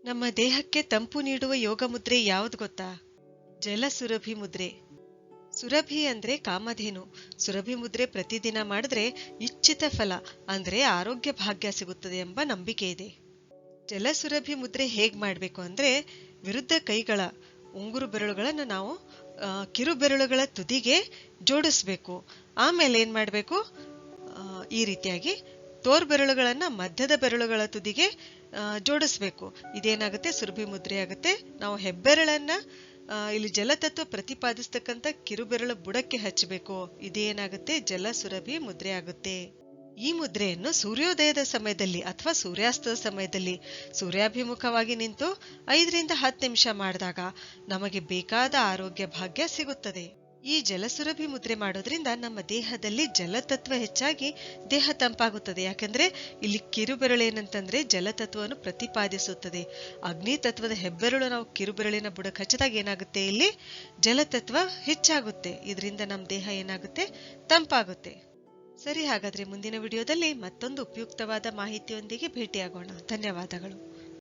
ನಮ್ಮ ದೇಹಕ್ಕೆ ತಂಪು ನೀಡುವ ಯೋಗ ಮುದ್ರೆ ಯಾವುದು ಗೊತ್ತಾ? ಜಲ ಸುರಭಿ ಮುದ್ರೆ. ಸುರಭಿ ಅಂದ್ರೆ ಕಾಮಧೇನು. ಸುರಭಿ ಮುದ್ರೆ ಪ್ರತಿದಿನ ಮಾಡಿದ್ರೆ ಇಚ್ಛಿತ ಫಲ ಅಂದ್ರೆ ಆರೋಗ್ಯ ಭಾಗ್ಯ ಸಿಗುತ್ತದೆ ಎಂಬ ನಂಬಿಕೆ ಇದೆ. ಜಲ ಸುರಭಿ ಮುದ್ರೆ ಹೇಗ್ ಮಾಡ್ಬೇಕು ಅಂದ್ರೆ, ವಿರುದ್ಧ ಕೈಗಳ ಉಂಗುರು ಬೆರಳುಗಳನ್ನು ನಾವು ಕಿರು ಬೆರಳುಗಳ ತುದಿಗೆ ಜೋಡಿಸ್ಬೇಕು. ಆಮೇಲೆ ಏನ್ ಮಾಡ್ಬೇಕು, ಈ ರೀತಿಯಾಗಿ ತೋರ್ ಬೆರಳುಗಳನ್ನ ಮಧ್ಯದ ಬೆರಳುಗಳ ತುದಿಗೆ ಜೋಡಿಸ್ಬೇಕು. ಇದೇನಾಗುತ್ತೆ, ಸುರಭಿ ಮುದ್ರೆ ಆಗುತ್ತೆ. ನಾವು ಹೆಬ್ಬೆರಳನ್ನ ಇಲ್ಲಿ ಜಲತತ್ವ ಪ್ರತಿಪಾದಿಸ್ತಕ್ಕಂಥ ಕಿರುಬೆರಳು ಬುಡಕ್ಕೆ ಹಚ್ಚಬೇಕು. ಇದೇನಾಗುತ್ತೆ, ಜಲ ಸುರಭಿ ಮುದ್ರೆ ಆಗುತ್ತೆ. ಈ ಮುದ್ರೆಯನ್ನು ಸೂರ್ಯೋದಯದ ಸಮಯದಲ್ಲಿ ಅಥವಾ ಸೂರ್ಯಾಸ್ತದ ಸಮಯದಲ್ಲಿ ಸೂರ್ಯಾಭಿಮುಖವಾಗಿ ನಿಂತು 5 ರಿಂದ 10 ನಿಮಿಷ ಮಾಡಿದಾಗ ನಮಗೆ ಬೇಕಾದ ಆರೋಗ್ಯ ಭಾಗ್ಯ ಸಿಗುತ್ತದೆ. ಈ ಜಲಸುರಭಿ ಮುದ್ರೆ ಮಾಡೋದ್ರಿಂದ ನಮ್ಮ ದೇಹದಲ್ಲಿ ಜಲತತ್ವ ಹೆಚ್ಚಾಗಿ ದೇಹ ತಂಪಾಗುತ್ತದೆ. ಯಾಕಂದ್ರೆ ಇಲ್ಲಿ ಕಿರುಬೆರಳು ಏನಂತಂದ್ರೆ ಜಲತತ್ವವನ್ನು ಪ್ರತಿಪಾದಿಸುತ್ತದೆ. ಅಗ್ನಿ ತತ್ವದ ಹೆಬ್ಬೆರಳು ನಾವು ಕಿರುಬೆರಳಿನ ಬುಡಕ್ಕೆ ಹಚ್ಚಿದಾಗ ಏನಾಗುತ್ತೆ, ಇಲ್ಲಿ ಜಲತತ್ವ ಹೆಚ್ಚಾಗುತ್ತೆ. ಇದರಿಂದ ನಮ್ಮ ದೇಹ ಏನಾಗುತ್ತೆ, ತಂಪಾಗುತ್ತೆ. ಸರಿ, ಹಾಗಾದ್ರೆ ಮುಂದಿನ ವಿಡಿಯೋದಲ್ಲಿ ಮತ್ತೊಂದು ಉಪಯುಕ್ತವಾದ ಮಾಹಿತಿಯೊಂದಿಗೆ ಭೇಟಿಯಾಗೋಣ. ಧನ್ಯವಾದಗಳು.